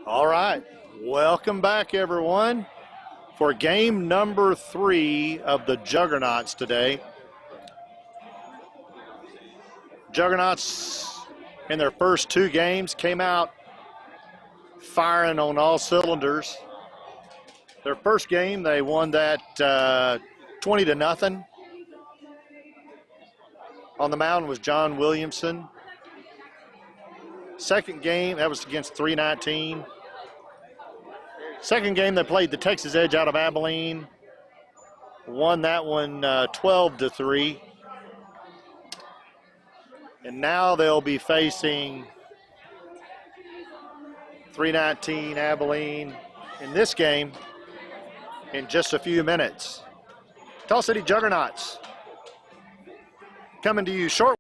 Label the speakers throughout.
Speaker 1: All right, welcome back, everyone, for game number 3 of the Juggernauts today. Juggernauts, in their first 2 games, came out firing on all cylinders. Their first game, they won that 20-0. On the mound was John Williamson. Second game, that was against 319. Second game, they played the Texas Edge out of Abilene. Won that one 12-3. And now they'll be facing 319 Abilene in this game in just a few minutes. Tall City Juggernauts coming to you short.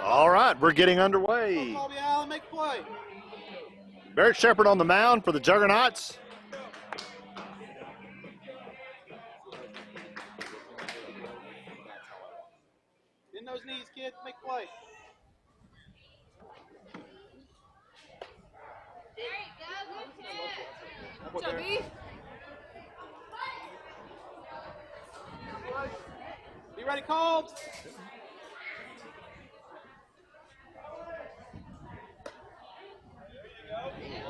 Speaker 1: All right, we're getting underway. Barrett Shepard on the mound for the Juggernauts.
Speaker 2: In those knees, kid, make play. There you go, good Be ready, Combs.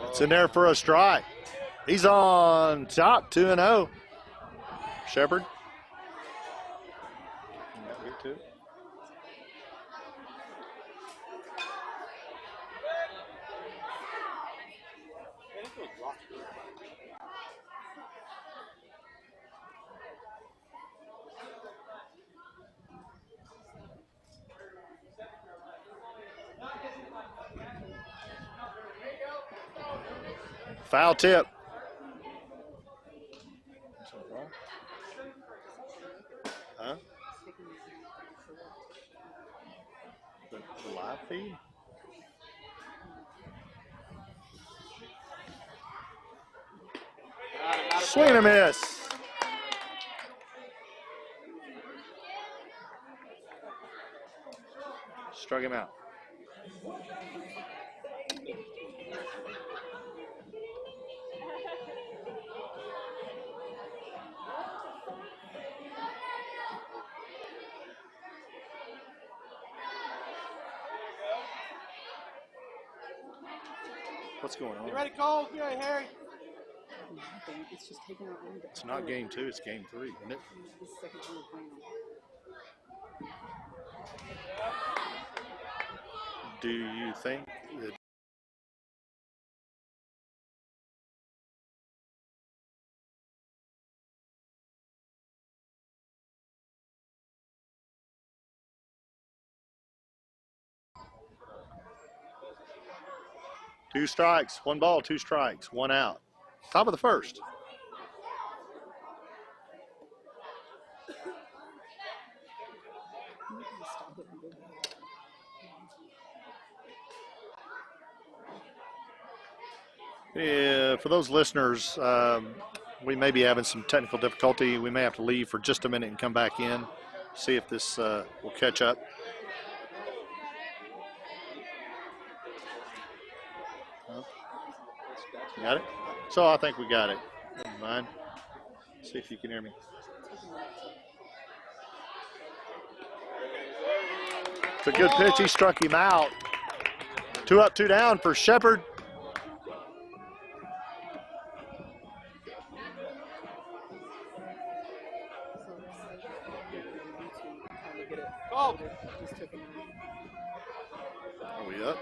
Speaker 1: It's in there for a strike. He's on top, 2-0. Shepard. Foul tip. Huh? The live feed? Swing and a miss. Struck him out. What's going on?
Speaker 2: You ready, Cole? You ready, Harry?
Speaker 3: It's just taking our window.
Speaker 1: It's not game 2, it's game 3, isn't it?
Speaker 3: This is the second time we're playing.
Speaker 1: Do you think that two strikes, 1 ball, 2 strikes, 1 out. Top of the first. Yeah, for those listeners, we may be having some technical difficulty. We may have to leave for just a minute and come back in, see if this will catch up. Got it? So I think we got it. Never mind. See if you can hear me. It's a good pitch. He struck him out. 2 up, 2 down for Shepard.
Speaker 2: Cole.
Speaker 1: Are we up?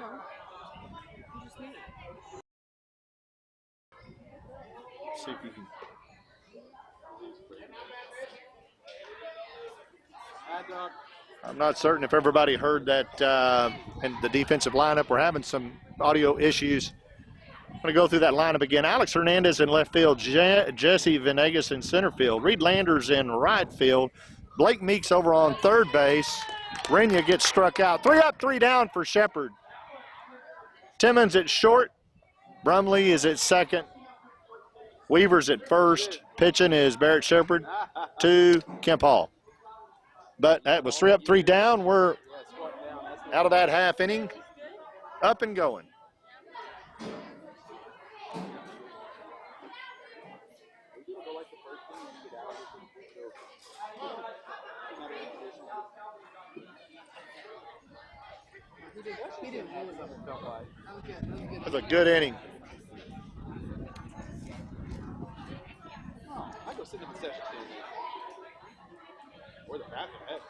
Speaker 3: know. You just knew.
Speaker 1: See if you can.
Speaker 2: Bad dog.
Speaker 1: I'm not certain if everybody heard that in the defensive lineup. We're having some audio issues. I'm going to go through that lineup again. Alex Hernandez in left field, Jesse Venegas in center field, Reed Landers in right field, Blake Meeks over on third base. Renia gets struck out. 3 up, 3 down for Shepard. Timmons at short. Brumley is at second. Weaver's at first. Pitching is Barrett Shepard to Kemp Hall. But that was 3 up, 3 down. We're out of that half inning, up and going.
Speaker 3: He didn't really love it.
Speaker 2: Felt like.
Speaker 3: That was good. That was good.
Speaker 1: That was a good inning.
Speaker 2: I go sit in the concession stand. Or the bathroom. Heck.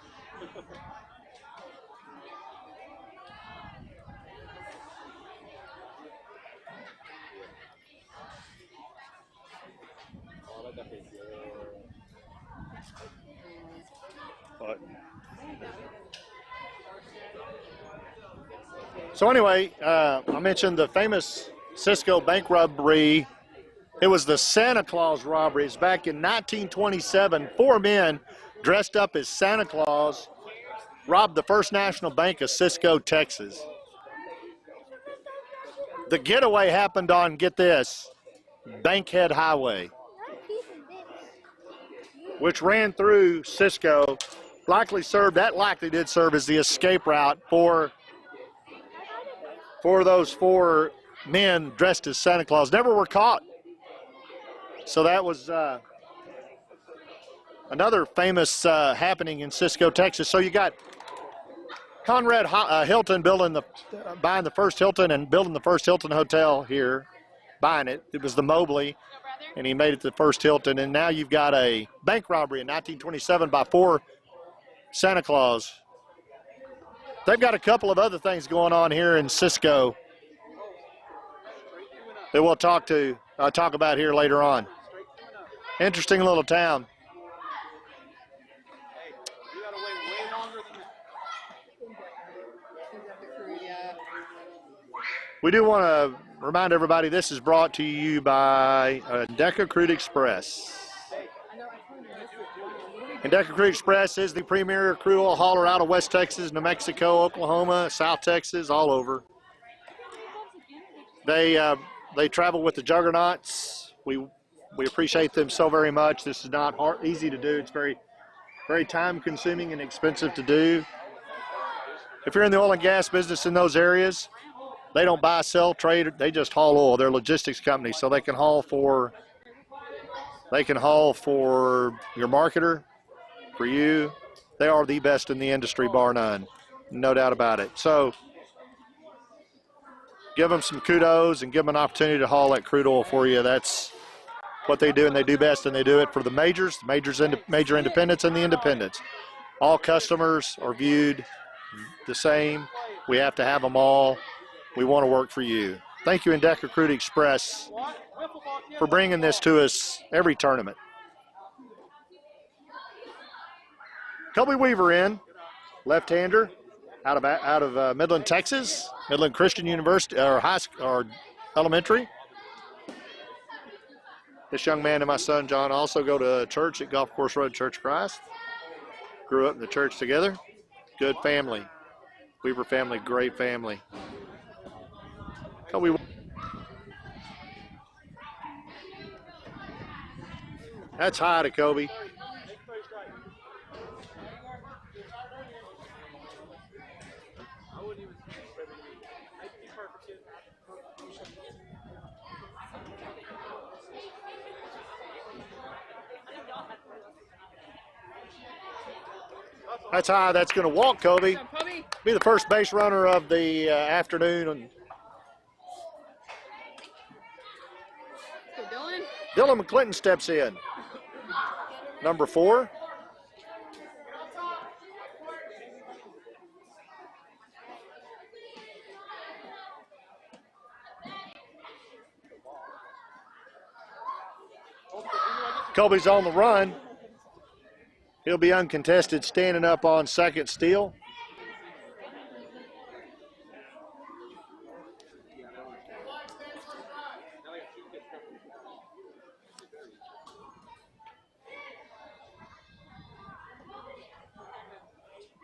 Speaker 2: Oh, that definitely good.
Speaker 1: But so anyway, I mentioned the famous Cisco bank robbery. It was the Santa Claus robbery. It's back in 1927. 4 men dressed up as Santa Claus robbed the First National Bank of Cisco, Texas. The getaway happened on, get this, Bankhead Highway, which ran through Cisco. Likely did serve as the escape route for those 4 men dressed as Santa Claus. Never were caught. So that was another famous happening in Cisco, Texas. So you got Conrad Hilton buying the first Hilton and building the first Hilton hotel here, buying it. It was the Mobley, and he made it the first Hilton. And now you've got a bank robbery in 1927 by 4 Santa Claus. They've got a couple of other things going on here in Cisco that we'll talk about here later on. Interesting little town.
Speaker 2: Hey, you gotta wait way longer than that.
Speaker 3: Yeah.
Speaker 1: We do want to remind everybody this is brought to you by Deca Crude Express. And Deca Crude Express is the premier crude oil hauler out of West Texas, New Mexico, Oklahoma, South Texas, all over. They travel with the juggernauts. We appreciate them so very much. This is not easy to do. It's very, very time-consuming and expensive to do. If you're in the oil and gas business in those areas, they don't buy, sell, trade. They just haul oil. They're a logistics company, so they can haul for your marketer, for you. They are the best in the industry, bar none. No doubt about it. So give them some kudos and give them an opportunity to haul that crude oil for you. That's what they do, and they do best, and they do it for the major independents, and the independents. All customers are viewed the same. We have to have them all. We want to work for you. Thank you, Deca Crude Express, for bringing this to us every tournament. Kobe Weaver in, left-hander, out of Midland, Texas, Midland Christian University or elementary. This young man and my son John also go to church at Golf Course Road Church of Christ. Grew up in the church together. Good family. Weaver family, great family. Kobe. That's high to Kobe. That's high. That's going to walk, Kobe. Be the first base runner of the afternoon. Dylan McClinton steps in. Number 4. Colby's on the run. He'll be uncontested, standing up on second steal.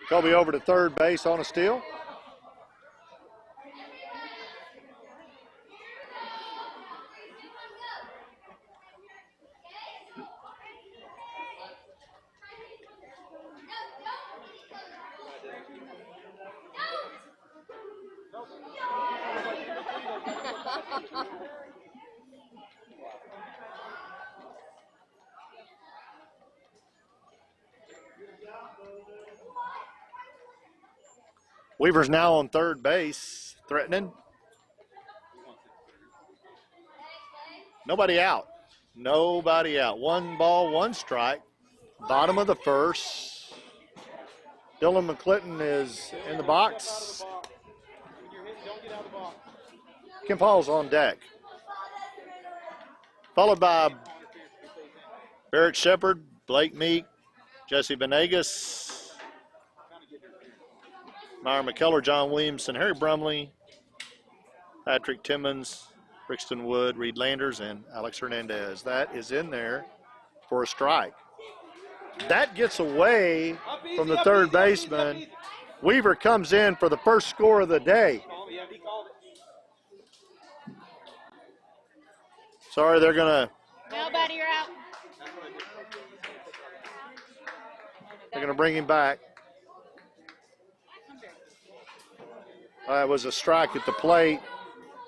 Speaker 1: Colby over to third base on a steal. Weaver's now on third base, threatening. Nobody out. Nobody out. 1 ball, 1 strike. Bottom of the first. Dylan McClinton is in the box. Kim Paul's on deck. Followed by Barrett Shepard, Blake Meek, Jesse Venegas, Meyer McKellar, John Williamson, Harry Brumley, Patrick Timmons, Brixton Wood, Reed Landers, and Alex Hernandez. That is in there for a strike. That gets away from the third baseman. Weaver comes in for the first score of the day. Sorry, they're going to.
Speaker 4: Nobody, you're out.
Speaker 1: They're going to bring him back. It was a strike at the plate.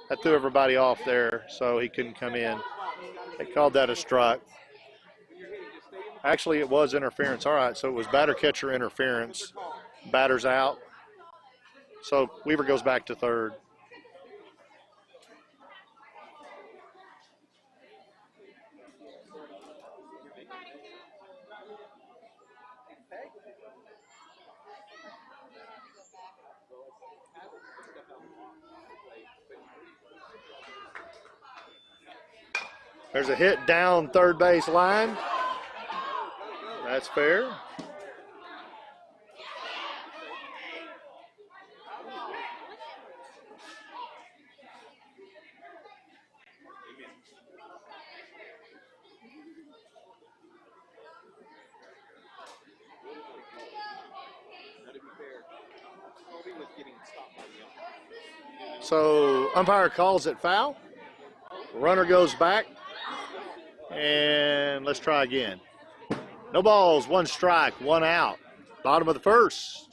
Speaker 1: That threw everybody off there, so he couldn't come in. They called that a strike. Actually, it was interference. All right, so it was batter-catcher interference. Batter's out. So Weaver goes back to third. There's a hit down third base line. That's fair. So umpire calls it foul. Runner goes back. And let's try again. No balls, 1 strike, 1 out. Bottom of the first.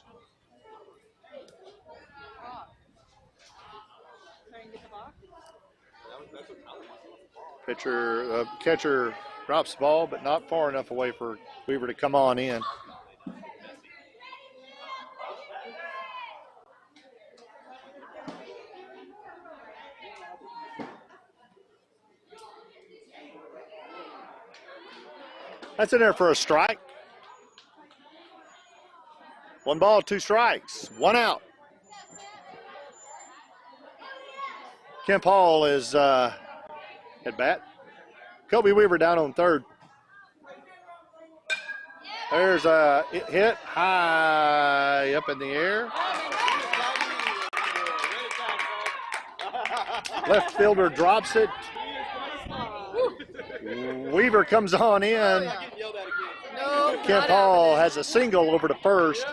Speaker 1: Catcher drops the ball, but not far enough away for Weaver to come on in. That's in there for a strike. 1 ball, 2 strikes, 1 out. Kemp Hall is at bat. Colby Weaver down on third. There's a hit high up in the air. Left fielder drops it. Weaver comes on in.
Speaker 3: No,
Speaker 1: Kemp Hall has a single over to first.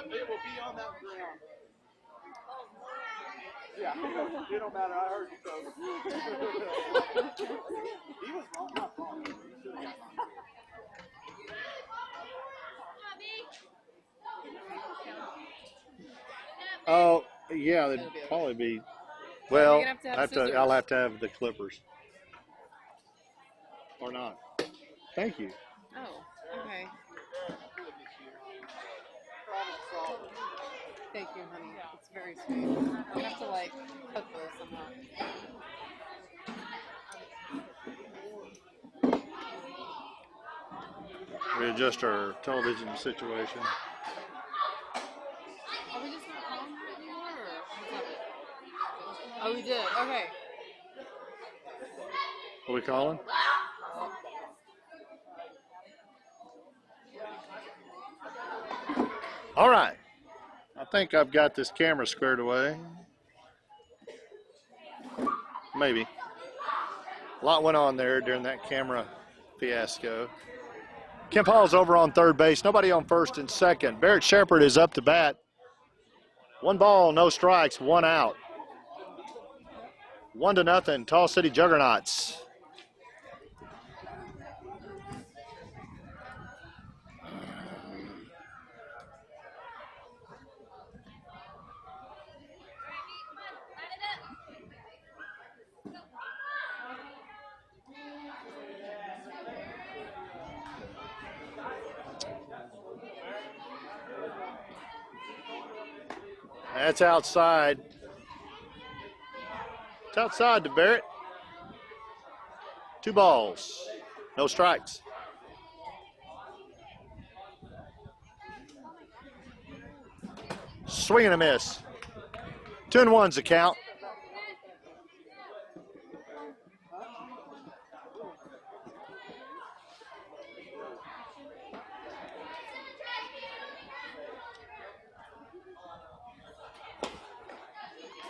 Speaker 2: It don't matter. I heard you. He was wrong. Not wrong.
Speaker 1: Oh, yeah, they'd probably be. Well,
Speaker 3: You're gonna have to have
Speaker 1: I'll
Speaker 3: scissors.
Speaker 1: have to have the clippers. Or not. Thank you.
Speaker 3: Oh, okay. Thank you, honey. It's very sweet. I'm gonna have to like cook those somehow.
Speaker 1: We adjust our television situation.
Speaker 3: Are we just not calling that anymore, or what's happening? Oh, we did. Okay.
Speaker 1: What are we calling? All right. I think I've got this camera squared away. Maybe. A lot went on there during that camera fiasco. Kemp Hall's over on third base. Nobody on first and second. Barrett Shepherd is up to bat. 1 ball, no strikes, 1 out. 1-0, Tall City Juggernauts. That's outside. It's outside to Barrett. 2 balls, no strikes. Swing and a miss. 2-1's the count.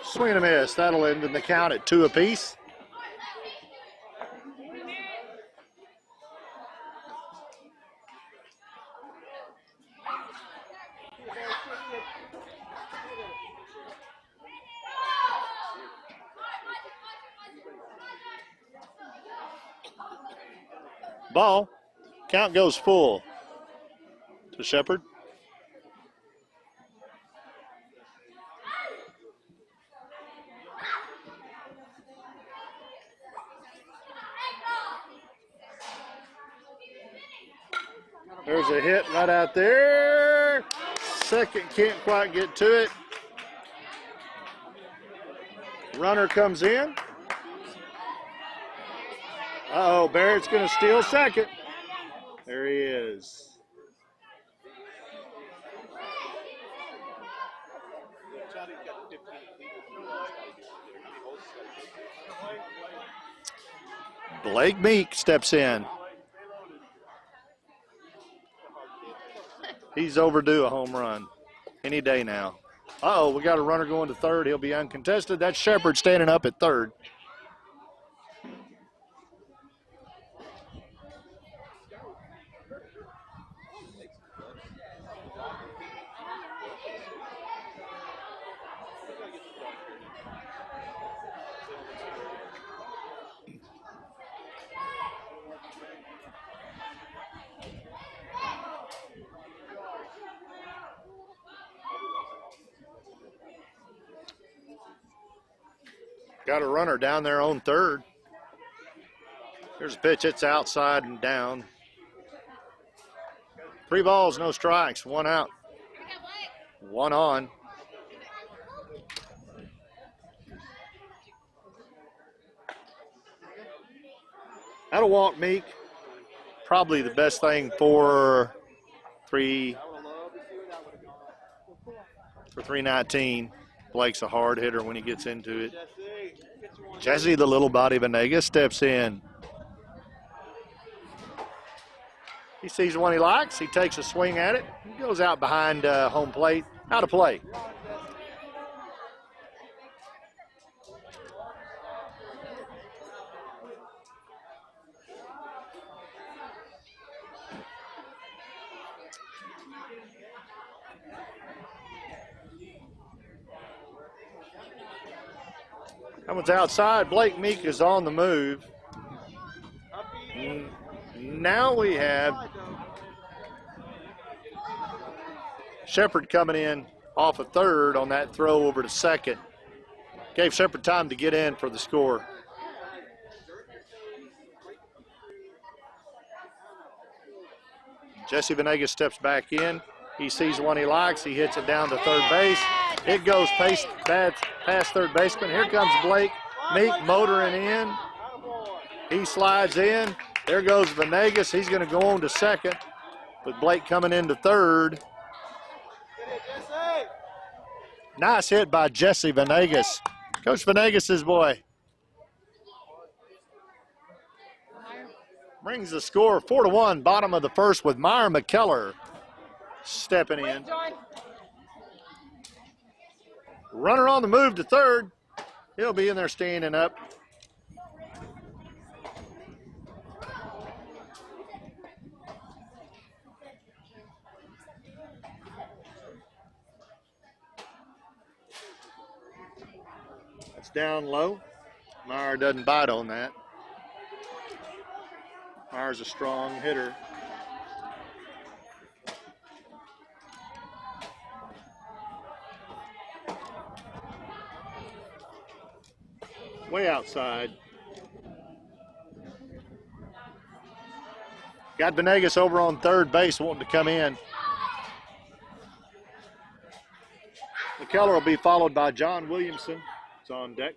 Speaker 1: Swing and a miss. That'll end in the count at 2 apiece. Ball. Count goes full to Shepherd. There's a hit right out there. Second can't quite get to it. Runner comes in. Uh-oh, Barrett's going to steal second. There he is. Blake Meek steps in. He's overdue a home run any day now. Uh-oh, we got a runner going to third. He'll be uncontested. That's Shepherd standing up at third. Got a runner down there on third. There's a pitch. It's outside and down. 3 balls, no strikes. 1 out. 1 on. That'll walk Meek. Probably the best thing for 319. Blake's a hard hitter when he gets into it. Jesse, the little body Venegas, steps in. He sees one he likes. He takes a swing at it. He goes out behind home plate. Out of play. That one's outside. Blake Meek is on the move. Now we have Shepherd coming in off of third on that throw over to second. Gave Shepherd time to get in for the score. Jesse Venegas steps back in. He sees one he likes. He hits it down to third base. It goes past third baseman. Here comes Blake Meek motoring in. He slides in. There goes Venegas. He's going to go on to second, with Blake coming into third. Nice hit by Jesse Venegas. Coach Venegas' boy. Brings the score 4-1, bottom of the first with Meyer McKellar stepping in.
Speaker 3: John.
Speaker 1: Runner on the move to third. He'll be in there standing up. That's down low. Meyer doesn't bite on that. Meyer's a strong hitter. Way outside. Got Venegas over on third base wanting to come in. McKellar will be followed by John Williamson. It's on deck.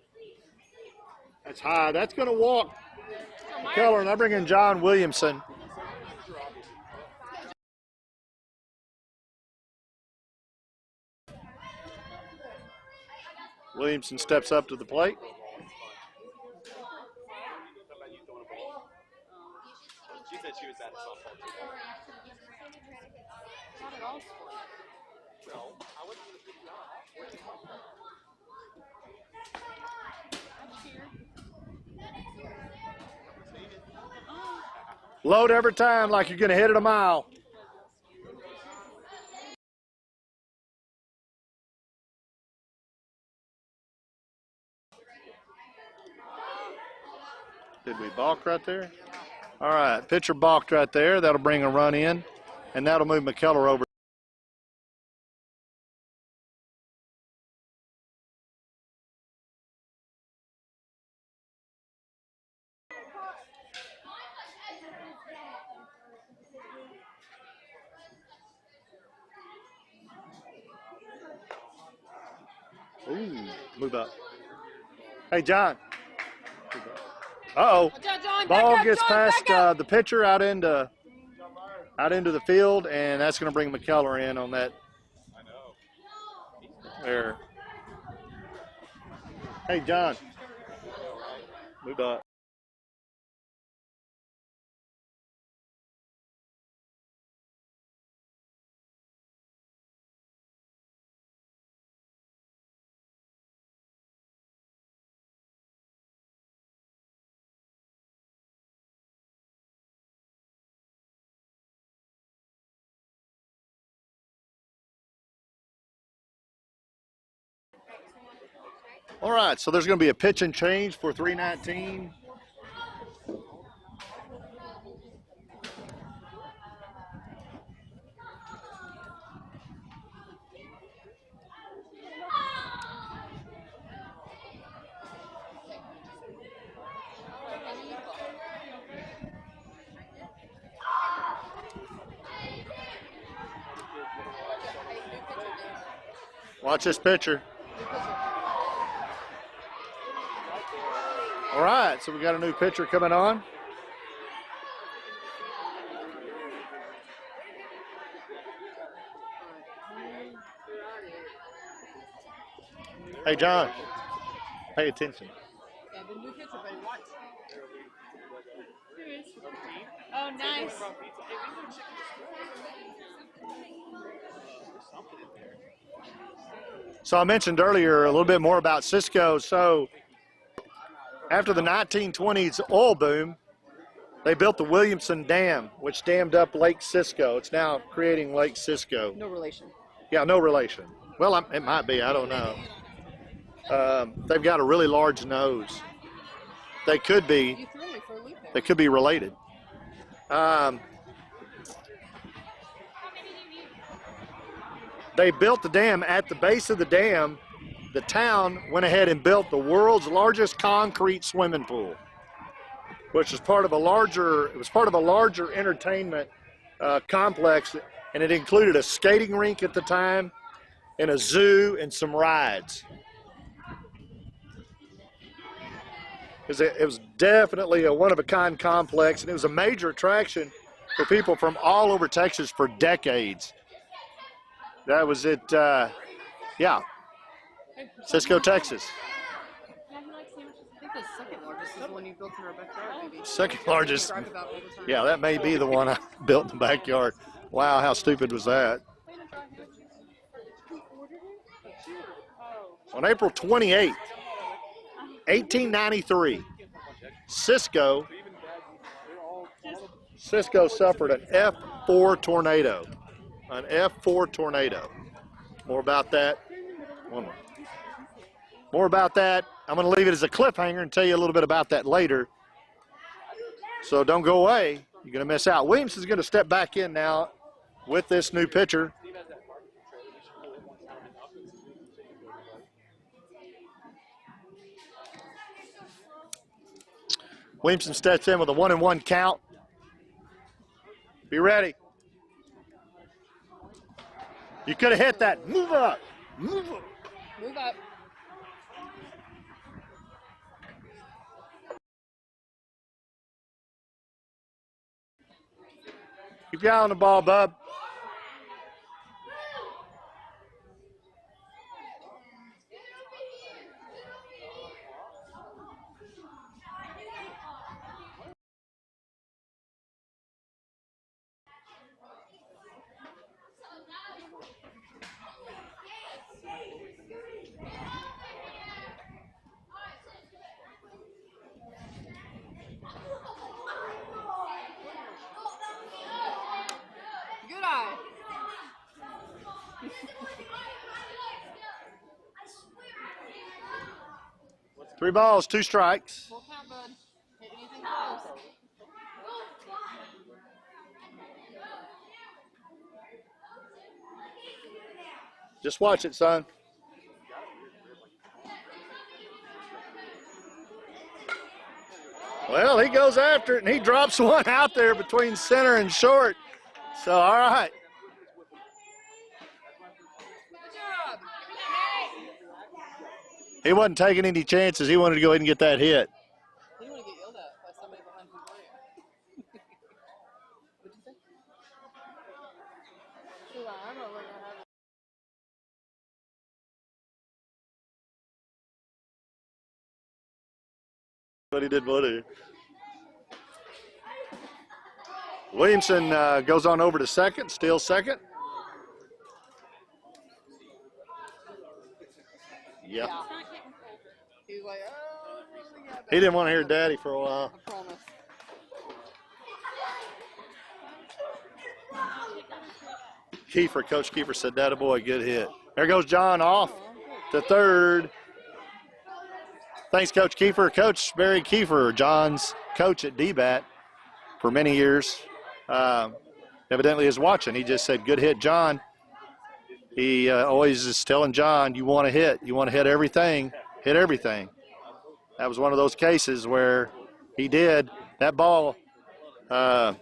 Speaker 1: That's high. That's going to walk McKellar, and I bring in John Williamson. Williamson steps up to the plate.
Speaker 2: She said she was at a softball too.
Speaker 3: Not at all sport.
Speaker 2: No, I wasn't going to pick you up.
Speaker 1: Load every time like you're going to hit it a mile. Did we balk right there? All right, pitcher balked right there. That'll bring a run in, and that'll move McKellar over. Ooh, move up. Hey, John. Uh-oh.
Speaker 3: John,
Speaker 1: Ball
Speaker 3: back up,
Speaker 1: gets
Speaker 3: John,
Speaker 1: past
Speaker 3: back up.
Speaker 1: the pitcher out into the field, and that's going to bring McKellar in on that.
Speaker 2: I know.
Speaker 1: There. Hey, John. Move up. All right, so there's going to be a pitch and change for 319. Watch this pitcher. All right, so we got a new pitcher coming on. Hey, John, pay attention.
Speaker 3: Yeah, the new pitcher, buddy. Watch. Here he is. Oh, nice.
Speaker 1: So I mentioned earlier a little bit more about Cisco. So after the 1920s oil boom, they built the Williamson Dam, which dammed up Lake Cisco. It's now creating Lake Cisco.
Speaker 3: No relation.
Speaker 1: Yeah, no relation. Well, it might be. I don't know. They've got a really large nose. They could be.
Speaker 3: You threw me for a loop there.
Speaker 1: They could be related. They built the dam. At the base of the dam, the town went ahead and built the world's largest concrete swimming pool, which was part of a larger. It was part of a larger entertainment complex, and it included a skating rink at the time, and a zoo and some rides. It was definitely a one-of-a-kind complex, and it was a major attraction for people from all over Texas for decades. That was it, yeah, Cisco, Texas.
Speaker 3: Yeah, he likes sandwiches. I think the second largest is the one you built in our backyard, maybe.
Speaker 1: Second largest,
Speaker 3: Drive about all the time.
Speaker 1: yeah, that may be the one I built in the backyard. Wow, how stupid was that? On April 28th, 1893, Cisco suffered an F4 tornado. An F4 tornado. More about that. One more. More about that. I'm going to leave it as a cliffhanger and tell you a little bit about that later. So don't go away. You're going to miss out. Williamson's going to step back in now with this new pitcher. Williamson steps in with a 1-1 count. Be ready. You could have hit that. Move up. Move up.
Speaker 3: Move up.
Speaker 1: Keep your eye on the ball, bub.
Speaker 3: Good eye.
Speaker 1: 3 balls, 2 strikes.
Speaker 3: Full count, bud. Hit anything close.
Speaker 1: Just watch it, son. Well, he goes after it, and he drops one out there between center and short. So, all right.
Speaker 3: Good job.
Speaker 1: He wasn't taking any chances. He wanted to go ahead and get that hit.
Speaker 3: You want to get yelled at by somebody behind who's playing. What'd you say? Too loud. I don't know what I have.
Speaker 1: But he did what he. Williamson goes on over to second, still second. Yep.
Speaker 3: Yeah. He was like, oh, we got
Speaker 1: He didn't want to hear Daddy for a while.
Speaker 3: I promise.
Speaker 1: Kiefer, Coach Kiefer said, "That a boy, good hit." There goes John off to third. Thanks, Coach Kiefer. Coach Barry Kiefer, John's coach at DBAT for many years, evidently is watching. He just said, "Good hit, John." He always is telling John, "You want to hit. You want to hit everything. Hit everything." That was one of those cases where he did. That ball, to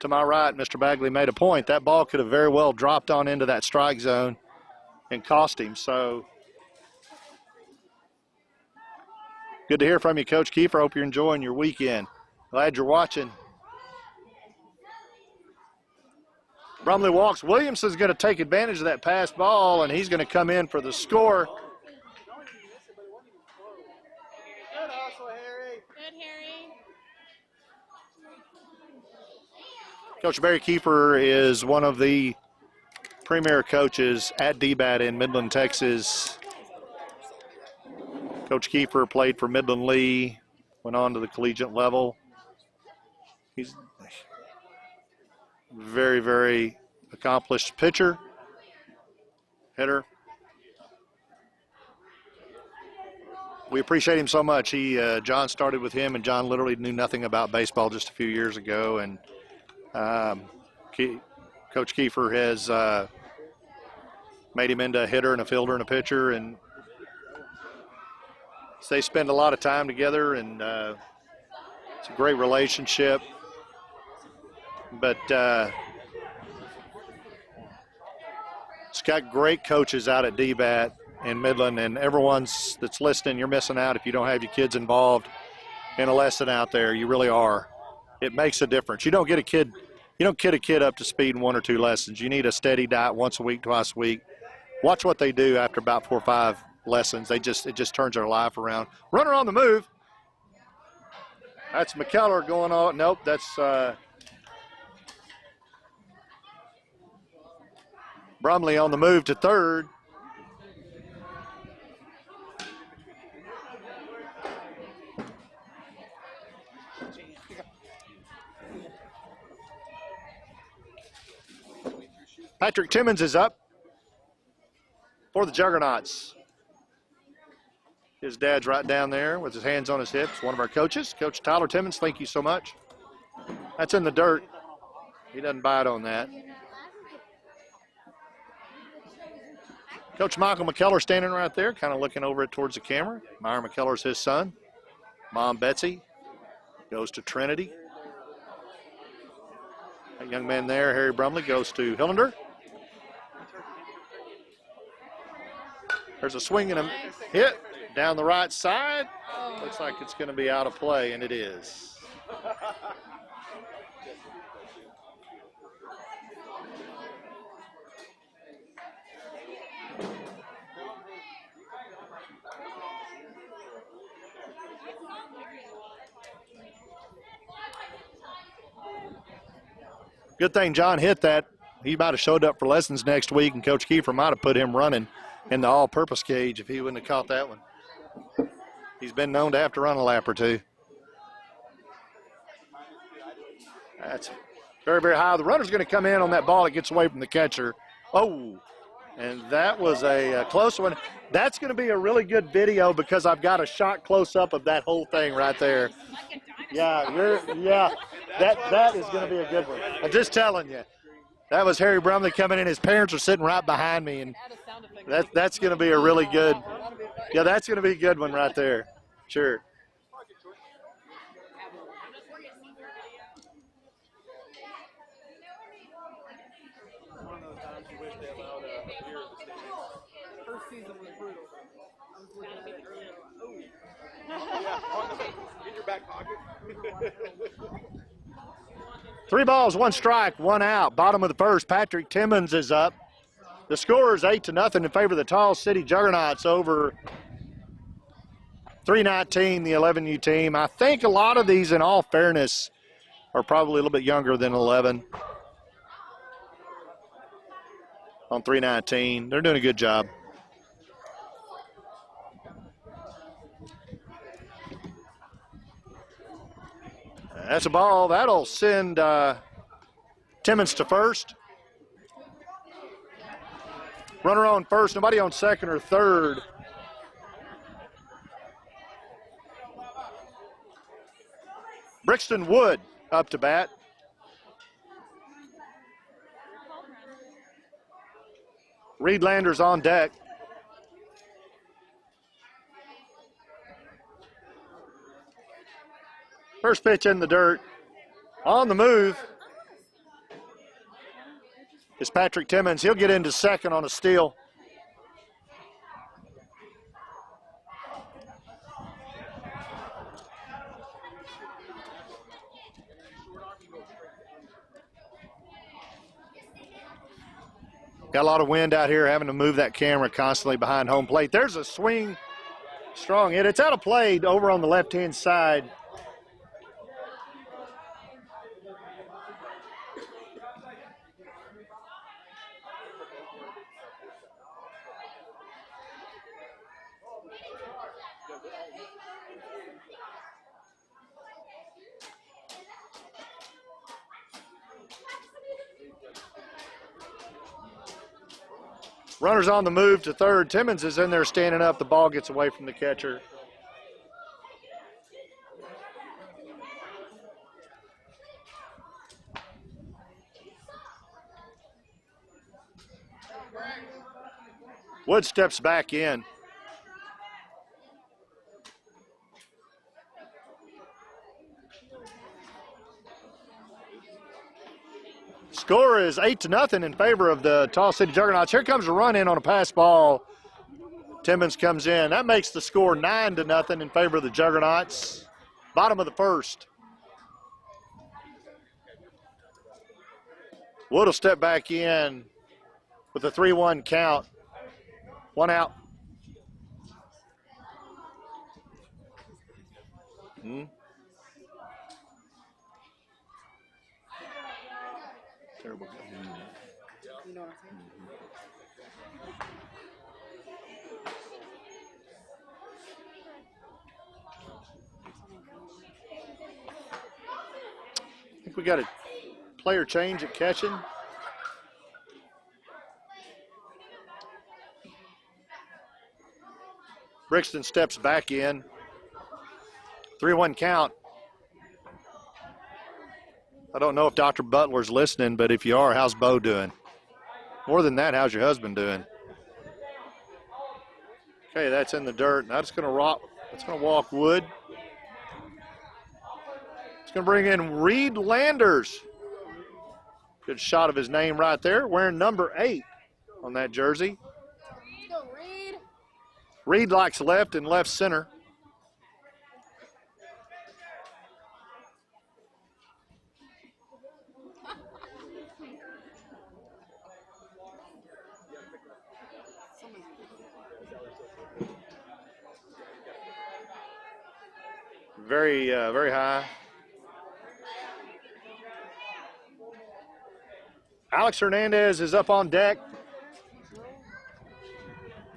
Speaker 1: my right, Mr. Bagley made a point. That ball could have very well dropped on into that strike zone and cost him. So good to hear from you, Coach Kiefer. Hope you're enjoying your weekend. Glad you're watching. Brumley walks. Williamson's going to take advantage of that pass ball, and he's going to come in for the score.
Speaker 3: Good hustle, Harry. Good, Harry.
Speaker 1: Coach Barry Kiefer is one of the premier coaches at DBAT in Midland, Texas. Coach Kiefer played for Midland Lee, went on to the collegiate level. He's very, very accomplished pitcher, hitter. We appreciate him so much. John started with him, and John literally knew nothing about baseball just a few years ago. And Coach Kiefer has made him into a hitter and a fielder and a pitcher, and so they spend a lot of time together, and it's a great relationship. But it's got great coaches out at DBAT in Midland, and everyone's that's listening, you're missing out if you don't have your kids involved in a lesson out there. You really are. It makes a difference. You don't get a kid up to speed in 1 or 2 lessons. You need a steady diet once a week, twice a week. Watch what they do after about 4 or 5 lessons. It just turns their life around. Runner on the move. That's McKellar going on. Nope, that's Brumley on the move to third. Patrick Timmons is up for the Juggernauts. His dad's right down there with his hands on his hips, one of our coaches. Coach Tyler Timmons, thank you so much. That's in the dirt. He doesn't bite on that. Coach Michael McKellar standing right there, kind of looking over it towards the camera. Meyer McKellar's his son. Mom, Betsy, goes to Trinity. That young man there, Harry Brumley, goes to Hillender. There's a swing and a hit down the right side. Looks like it's going to be out of play, and it is. Good thing John hit that. He might have showed up for lessons next week, and Coach Kiefer might have put him running in the all-purpose cage if he wouldn't have caught that one. He's been known to have to run a lap or two. That's very, very high. The runner's going to come in on that ball. It gets away from the catcher. Oh, and that was a close one. That's going to be a really good video because I've got a shot close-up of that whole thing right there. Yeah, that is going to be a good one. I'm just telling you. That was Harry Brumley coming in. His parents are sitting right behind me, and that's going to be a really good. Yeah, that's going to be a good one right there. Sure.
Speaker 2: One of those times you wish they allowed a beer in the stadium.
Speaker 3: First season was brutal. I was looking at it earlier.
Speaker 2: Yeah, in your back pocket.
Speaker 1: 3 balls, 1 strike, 1 out. Bottom of the first, Patrick Timmons is up. The score is 8-0 in favor of the Tall City Juggernauts over 319, the 11U team. I think a lot of these, in all fairness, are probably a little bit younger than 11 on 319. They're doing a good job. That's a ball. That'll send Timmons to first. Runner on first, nobody on second or third. Brixton Wood up to bat. Reed Landers on deck. First pitch in the dirt. On the move is Patrick Timmons. He'll get into second on a steal. Got a lot of wind out here, having to move that camera constantly behind home plate. There's a swing, strong hit. It's out of play over on the left-hand side. Runners on the move to third. Timmons is in there standing up. The ball gets away from the catcher. Wood steps back in. Score is 8-0 in favor of the Tall City Juggernauts. Here comes a run in on a pass ball. Timmons comes in. That makes the score 9-0 in favor of the Juggernauts. Bottom of the first. Wood will step back in with a 3-1 count. 1 out. Terrible.
Speaker 3: You know what I'm saying?
Speaker 1: I think we got a player change at catching. Brixton steps back in. 3-1 count. I don't know if Dr. Butler's listening, but if you are, how's Bo doing? More than that, how's your husband doing? Okay, that's in the dirt. Now it's going to rock. It's going to walk Wood. It's going to bring in Reed Landers. Good shot of his name right there, wearing number 8 on that jersey.
Speaker 3: Go, Reed.
Speaker 1: Reed likes left and left center. Very high. Alex Hernandez is up on deck.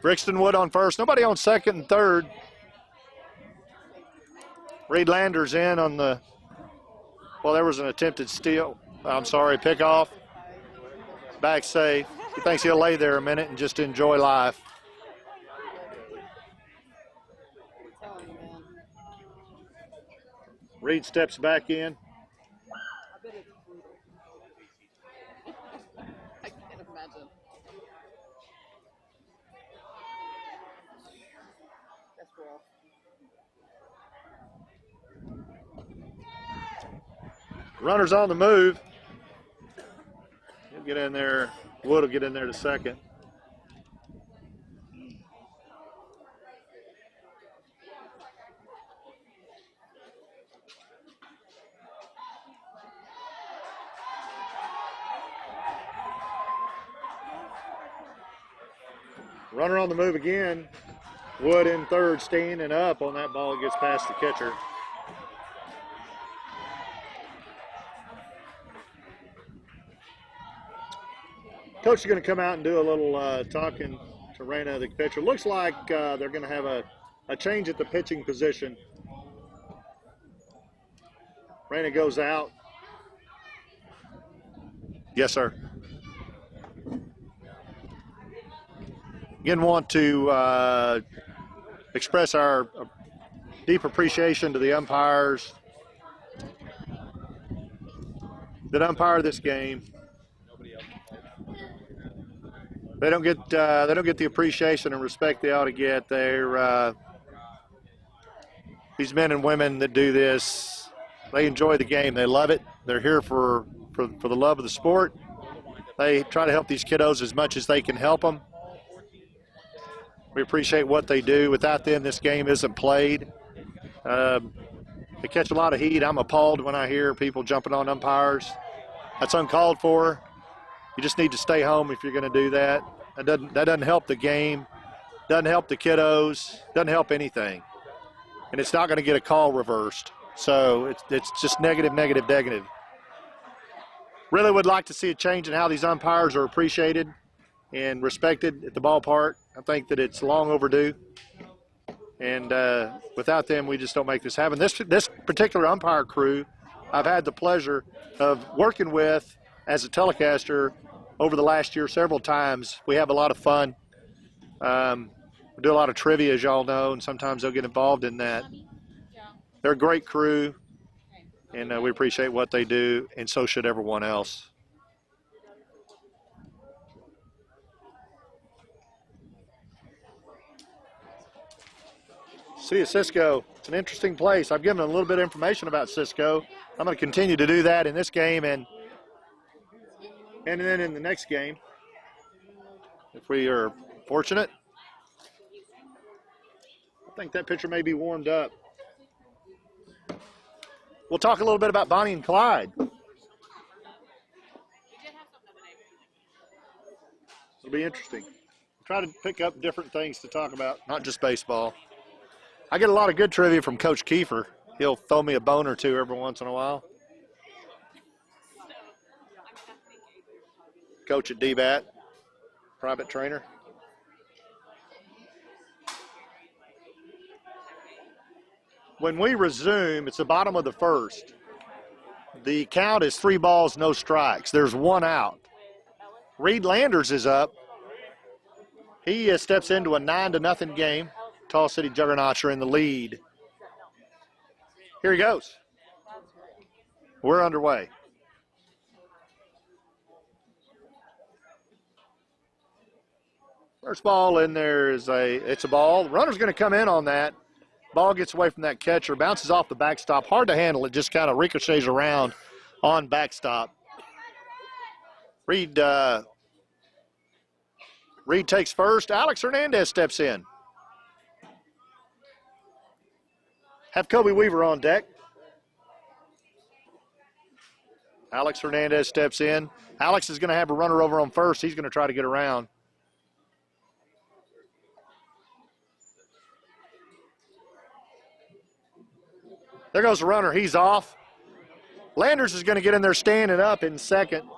Speaker 1: Brixton Wood on first. Nobody on second and third. Reed Landers in on the, well, there was an attempted steal. I'm sorry, pick off. Back safe. He thinks he'll lay there a minute and just enjoy life. Reed steps back in.
Speaker 3: I can't imagine. That's rough.
Speaker 1: Runner's on the move. He'll get in there. Wood will get in there to second. Runner on the move again. Wood in third, standing up on that ball. It gets past the catcher. Coach is going to come out and do a little talking to Reyna, the pitcher. Looks like they're going to have a change at the pitching position. Reyna goes out. Yes, sir. Again, want to express our deep appreciation to the umpires that umpire this game. They don't get the appreciation and respect they ought to get. They're these men and women that do this. They enjoy the game. They love it. They're here for the love of the sport. They try to help these kiddos as much as they can help them. We appreciate what they do. Without them, this game isn't played. They catch a lot of heat. I'm appalled when I hear people jumping on umpires. That's uncalled for. You just need to stay home if you're going to do that. That doesn't help the game, doesn't help the kiddos, doesn't help anything. And it's not going to get a call reversed. So it's just negative. Really would like to see a change in how these umpires are appreciated and respected at the ballpark. I think that it's long overdue. And without them, we just don't make this happen. This particular umpire crew, I've had the pleasure of working with as a telecaster over the last year several times. We have a lot of fun. We do a lot of trivia, as y'all know, and sometimes they'll get involved in that. They're a great crew, and we appreciate what they do, and so should everyone else. See, Cisco, it's an interesting place. I've given a little bit of information about Cisco. I'm going to continue to do that in this game and then in the next game, if we are fortunate. I think that pitcher may be warmed up. We'll talk a little bit about Bonnie and Clyde. It'll be interesting. Try to pick up different things to talk about, not just baseball. I get a lot of good trivia from Coach Kiefer. He'll throw me a bone or two every once in a while. Coach at DBAT, private trainer. When we resume, it's the bottom of the first. The count is 3 balls, no strikes. There's 1 out. Reed Landers is up. He steps into a 9-0 game. Tall City Juggernauts are in the lead. Here he goes. We're underway. First ball in there is it's a ball. The runner's going to come in on that. Ball gets away from that catcher, bounces off the backstop. Hard to handle. It just kind of ricochets around on backstop. Reed takes first. Alex Hernandez steps in. Have Kobe Weaver on deck. Alex Hernandez steps in. Alex is going to have a runner over on first. He's going to try to get around. There goes the runner. He's off. Landers is going to get in there standing up in second.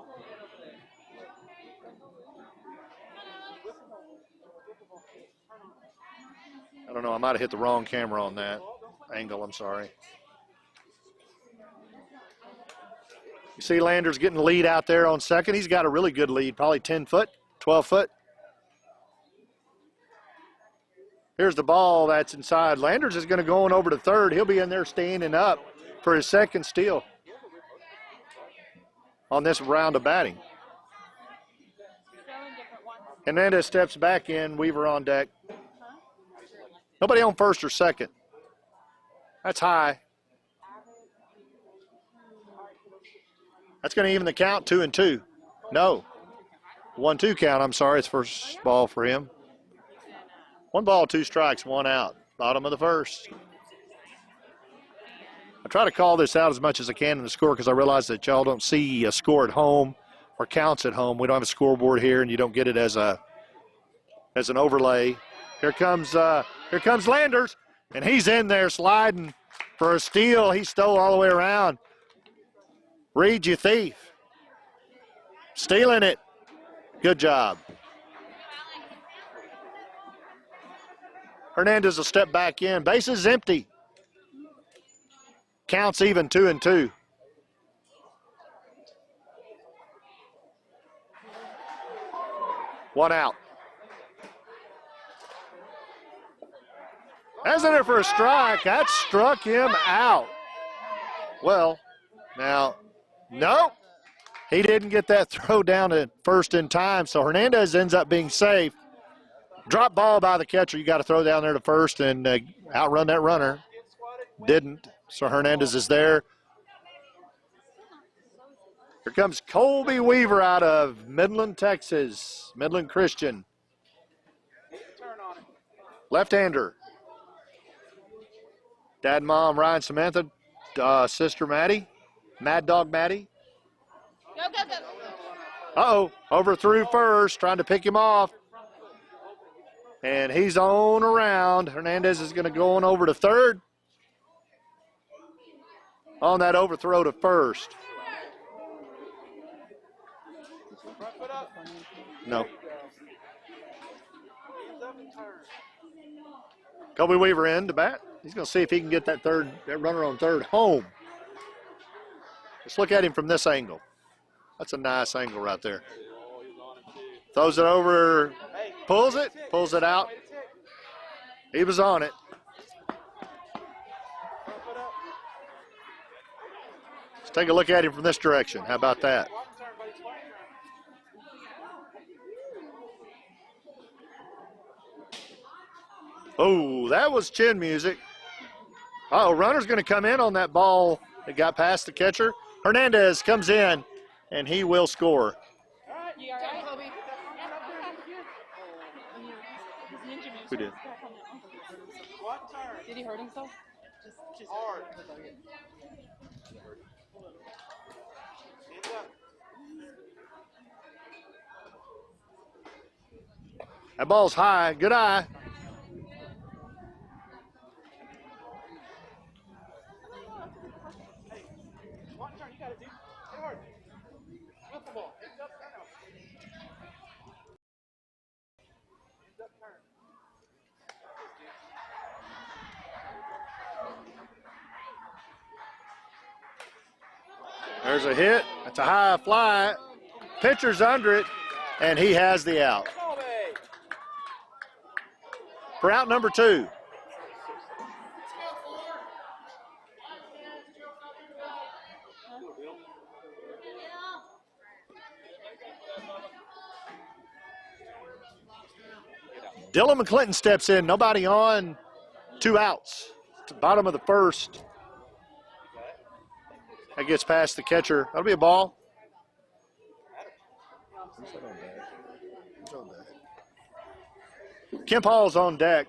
Speaker 1: I don't know. I might have hit the wrong camera on that angle. I'm sorry. You see Landers getting the lead out there on second. He's got a really good lead, probably 10 foot, 12 foot. Here's the ball that's inside. Landers is going to go on over to third. He'll be in there standing up for his second steal on this round of batting. Hernandez steps back in. Weaver on deck. Nobody on first or second. That's high. That's going to even the count, 2-2. No. 1-2 count, I'm sorry. It's first ball for him. 1 ball, 2 strikes, 1 out. Bottom of the first. I try to call this out as much as I can in the score because I realize that y'all don't see a score at home or counts at home. We don't have a scoreboard here, and you don't get it as an overlay. Here comes Landers, and he's in there sliding for a steal. He stole all the way around. Reed, you thief. Stealing it. Good job. Hernandez will step back in. Base is empty. Counts even, 2-2. One out. That's in there for a strike. That struck him out. Well, now, no. He didn't get that throw down at first in time, so Hernandez ends up being safe. Drop ball by the catcher. You got to throw down there to first and outrun that runner. Didn't. So Hernandez is there. Here comes Colby Weaver out of Midland, Texas. Midland Christian. Left-hander. Dad, Mom, Ryan, Samantha, sister Maddie, Mad Dog Maddie.
Speaker 3: Go, go, go.
Speaker 1: Uh-oh, overthrew first, trying to pick him off. And he's on around. Hernandez is going to go on over to third. On that overthrow to first. No. Kobe Weaver in to bat. He's going to see if he can get that runner on third home. Let's look at him from this angle. That's a nice angle right there. Throws it over, pulls it out. He was on it. Let's take a look at him from this direction. How about that? Oh, that was chin music. Uh-oh, runner's going to come in on that ball that got past the catcher. Hernandez comes in, and he will score.
Speaker 3: You all right, Kobe?
Speaker 1: Who did?
Speaker 3: Did he hurt himself? Just hard.
Speaker 1: That ball's high. Good eye. There's a hit. That's a high fly. Pitcher's under it, and he has the out. For out number 2. Dylan McClinton steps in. Nobody on. 2 outs. To the bottom of the first. That gets past the catcher. That'll be a ball. Kemp Hall's on deck.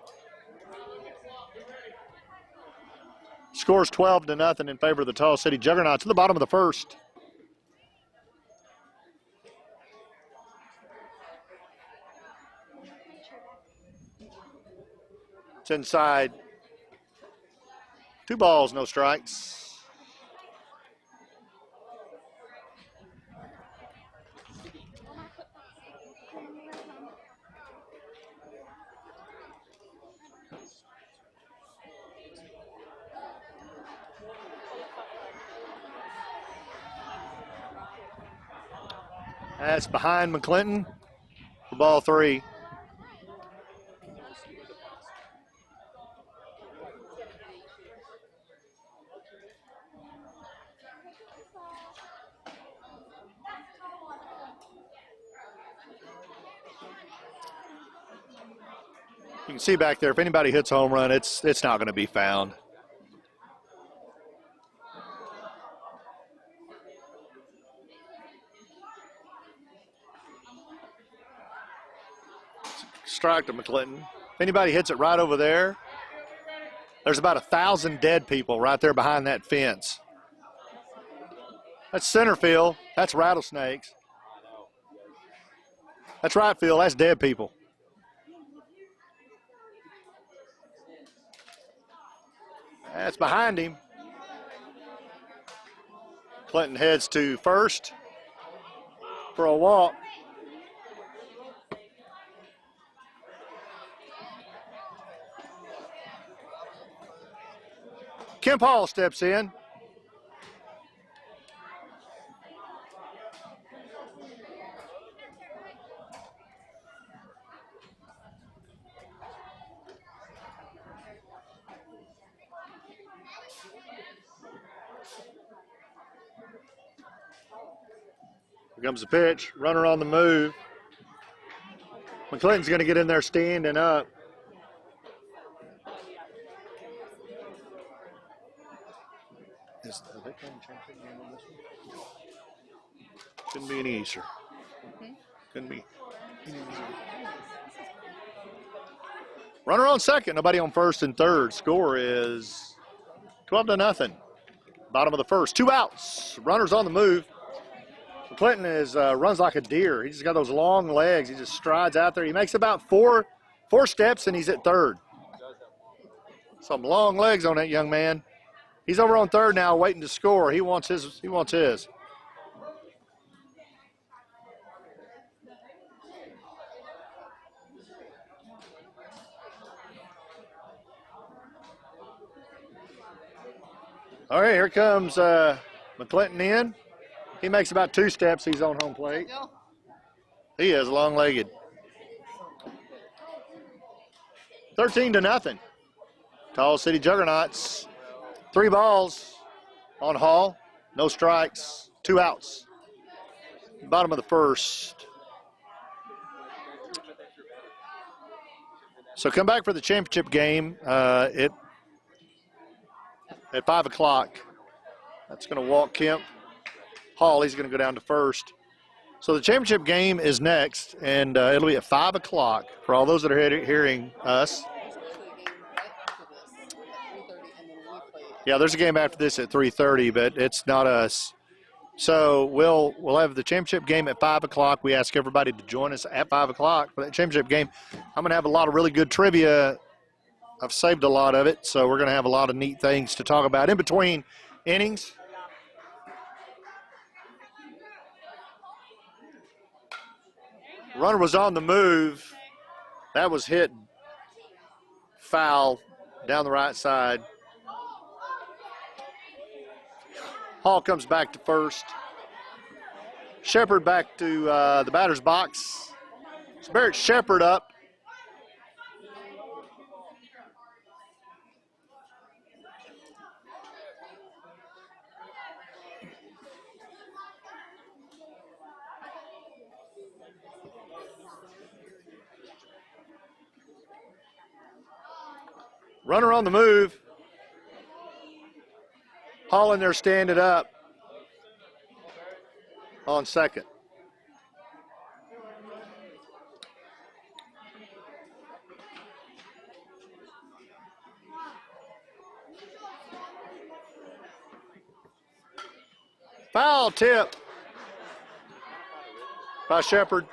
Speaker 1: Scores 12-0 in favor of the Tall City Juggernauts to the bottom of the first. It's inside. 2 balls, no strikes. That's behind McClinton for ball 3. You can see back there, if anybody hits a home run, it's not going to be found. Strike to McClinton. If anybody hits it right over there, there's about 1,000 dead people right there behind that fence. That's center field. That's rattlesnakes. That's right field. That's dead people. That's behind him. Clinton heads to first for a walk. Kemp Hall steps in. Here comes the pitch. Runner on the move. McClinton's going to get in there standing up. Are they playing championship game on this one? Couldn't be any easier. Couldn't be any easier. Runner on second. Nobody on first and third. Score is 12-0. Bottom of the first. 2 outs. Runners on the move. Clinton runs like a deer. He's just got those long legs. He just strides out there. He makes about four steps, and he's at third. Some long legs on that young man. He's over on third now, waiting to score. He wants his. All right, here comes McClinton in. He makes about 2 steps. He's on home plate. He is long-legged. 13-0. Tall City Juggernauts. 3 balls on Hall. No strikes. 2 outs. Bottom of the first. So come back for the championship game at 5 o'clock. That's going to walk Kemp Hall. He's going to go down to first. So the championship game is next, and it'll be at 5 o'clock for all those that are hearing us. Yeah, there's a game after this at 3:30, but it's not us. So we'll have the championship game at 5 o'clock. We ask everybody to join us at 5 o'clock for that championship game. I'm going to have a lot of really good trivia. I've saved a lot of it, so we're going to have a lot of neat things to talk about in between innings. Runner was on the move. That was hit foul down the right side. Hall comes back to first. Shepard back to the batter's box. It's Barrett Shepard up. Runner on the move. Hall in there standing up on second. Foul tip by Shepherd.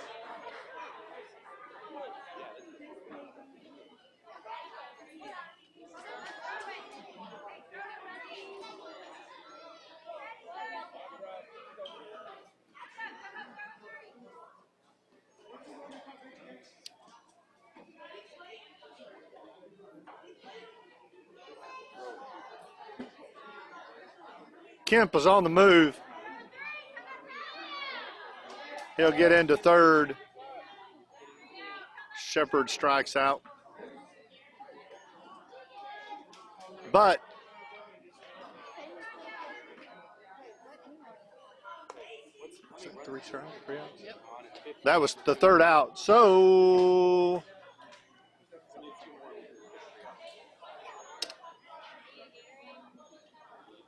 Speaker 1: Kemp is on the move. He'll get into third. Shepherd strikes out. But that was the third out. So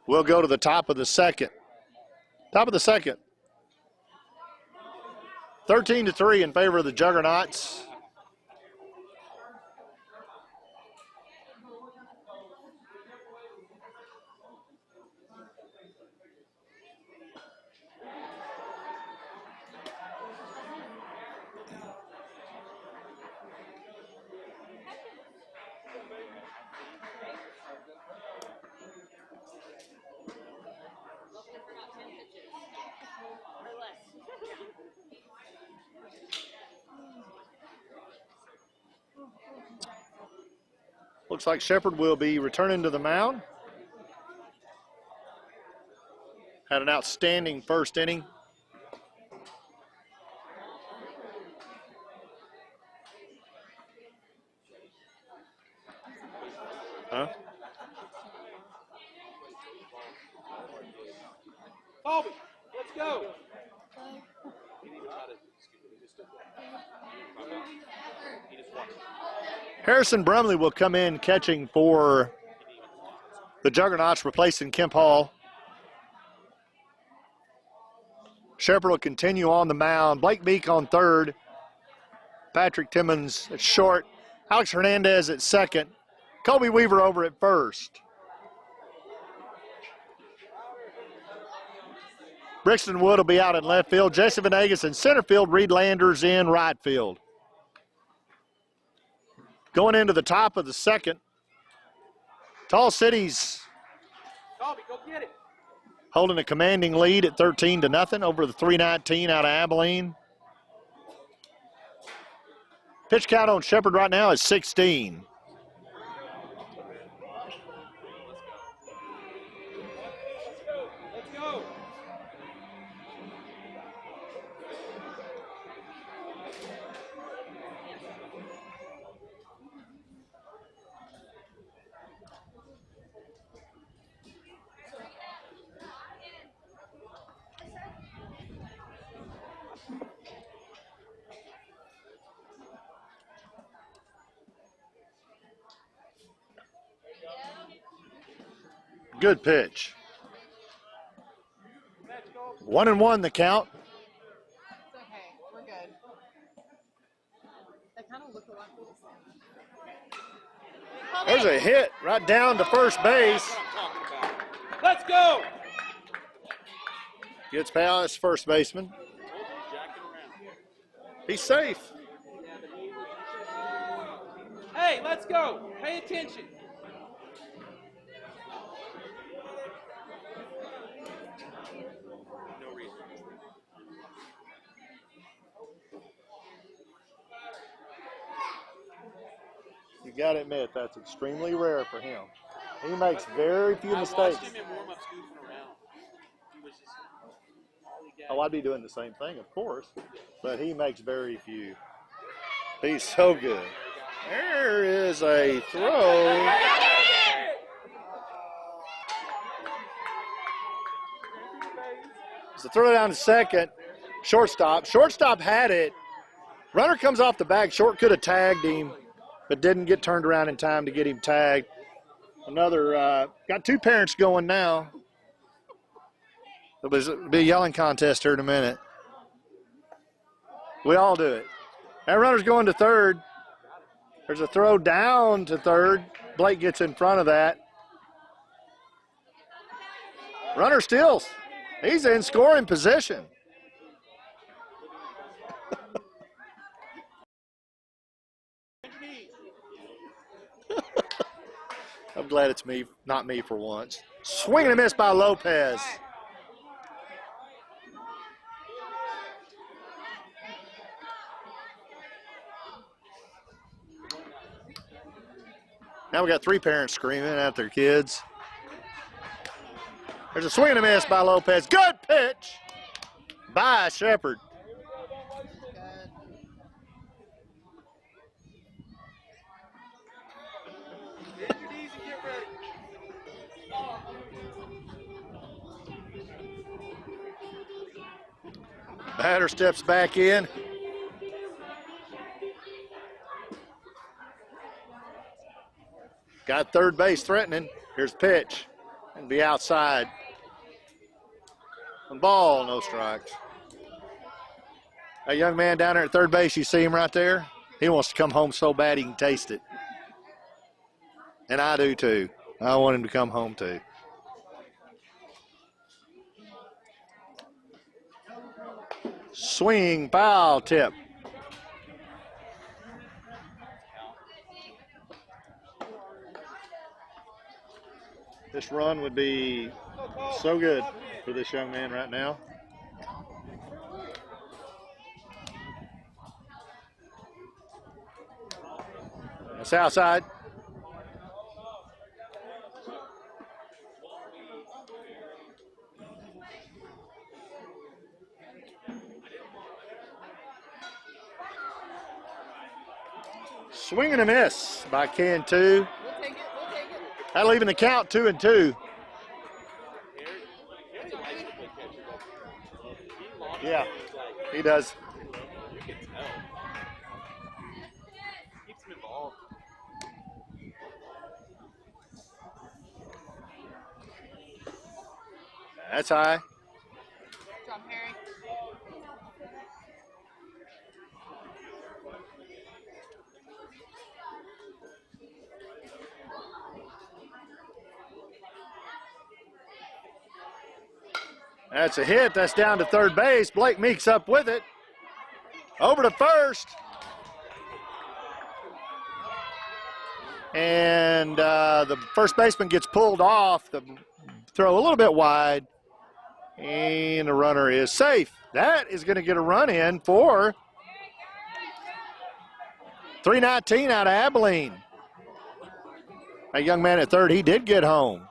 Speaker 1: we'll go to the top of the second. Top of the second. 13-3 in favor of the Juggernauts. Looks like Shepherd will be returning to the mound. Had an outstanding first inning. Huh?
Speaker 2: Colby, let's go.
Speaker 1: Harrison Brumley will come in catching for the Juggernauts, replacing Kemp Hall. Shepherd will continue on the mound. Blake Meek on third. Patrick Timmons at short. Alex Hernandez at second. Colby Weaver over at first. Brixton Wood will be out in left field. Jesse Venegas in center field. Reed Landers in right field. Going into the top of the second, Tall Cities
Speaker 2: Colby, go get it.
Speaker 1: holding a commanding lead at 13-0 over the 319 out of Abilene. Pitch count on Shepherd right now is 16.
Speaker 2: Let's go.
Speaker 1: Good pitch. 1-1 the count.
Speaker 3: It's okay. We're good. They kind of look alike.
Speaker 1: There's a hit right down to first base.
Speaker 2: Let's go.
Speaker 1: Gets past first baseman. He's safe.
Speaker 2: Hey, let's go. Pay attention. No reason.
Speaker 1: You got to admit, that's extremely rare for him. He makes very few
Speaker 2: I
Speaker 1: mistakes.
Speaker 2: watched him in warm-up scooping around. He was just all he got.
Speaker 1: Oh, I'd be doing the same thing, of course, but he makes very few. He's so good. There is a throw. It's a throw down to second. Shortstop. Shortstop had it. Runner comes off the bag. Short could have tagged him. but didn't get turned around in time to get him tagged. Another, got two parents going now. It'll be a yelling contest here in a minute. We all do it. That runner's going to third. There's a throw down to third. Blake gets in front of that. Runner steals. He's in scoring position. I'm glad it's me, not me for once. Swing and a miss by Lopez. Now we got three parents screaming at their kids. There's a swing and a miss by Lopez. Good pitch by Shepard. Batter steps back in. Got third base threatening. Here's pitch. And be outside. Ball, no strikes. That young man down there at third base, you see him right there? He wants to come home so bad he can taste it. And I do too. I want him to come home too. Swing, foul tip. This run would be so good for this young man right now. That's outside. Swing and a miss by Cantu.
Speaker 3: We'll take it.
Speaker 1: That'll even the count 2-2. Yeah, he does.
Speaker 2: Keeps him involved.
Speaker 1: That's high.
Speaker 3: Good job, Harry.
Speaker 1: That's a hit. That's down to third base. Blake Meeks up with it. Over to first. And the first baseman gets pulled off. The throw a little bit wide. And the runner is safe. That is going to get a run in for 319 out of Abilene. That young man at third, he did get home.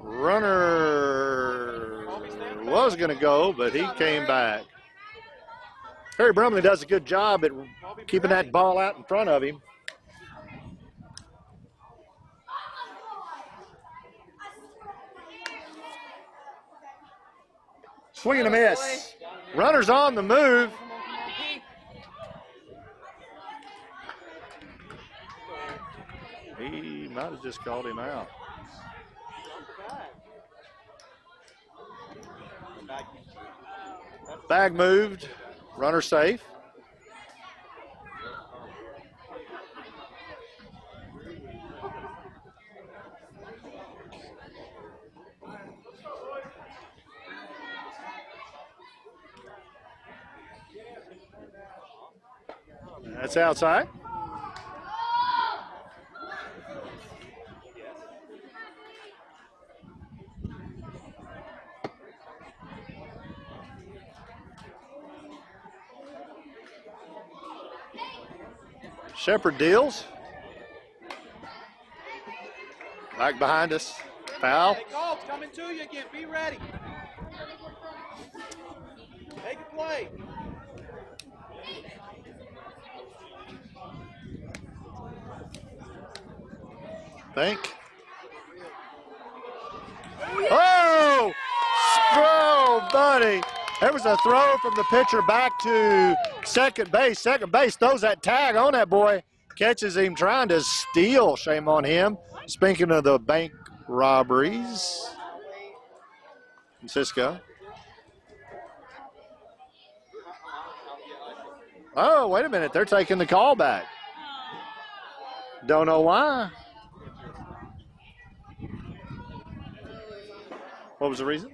Speaker 1: Runner was going to go, but he came back. Harry Brumley does a good job at keeping that ball out in front of him. Swing and a miss. Runner's on the move. He might have just called him out. Bag moved. Runner safe. That's outside. Shepard deals. Back behind us. Foul.
Speaker 2: Hey, Colts, coming to you again. Be ready. Make a play.
Speaker 1: Think. Oh! Throw, buddy. There was a throw from the pitcher back to second base. Second base throws that tag on that boy. Catches him trying to steal. Shame on him. Speaking of the bank robberies. Cisco. Oh, wait a minute. They're taking the call back. Don't know why. What was the reason?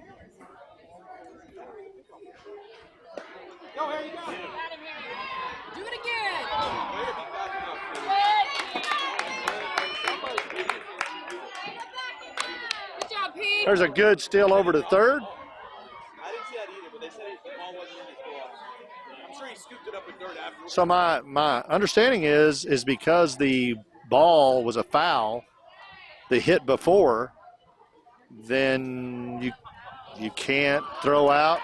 Speaker 2: Go, Harry, go.
Speaker 3: Do it again. Good job, Pete.
Speaker 1: There's a good steal over to third.
Speaker 2: I didn't see that either, but they said the ball wasn't in his glove. I'm sure he scooped it up in dirt afterwards.
Speaker 1: So my understanding is because the ball was a foul, the hit before, then you can't throw out.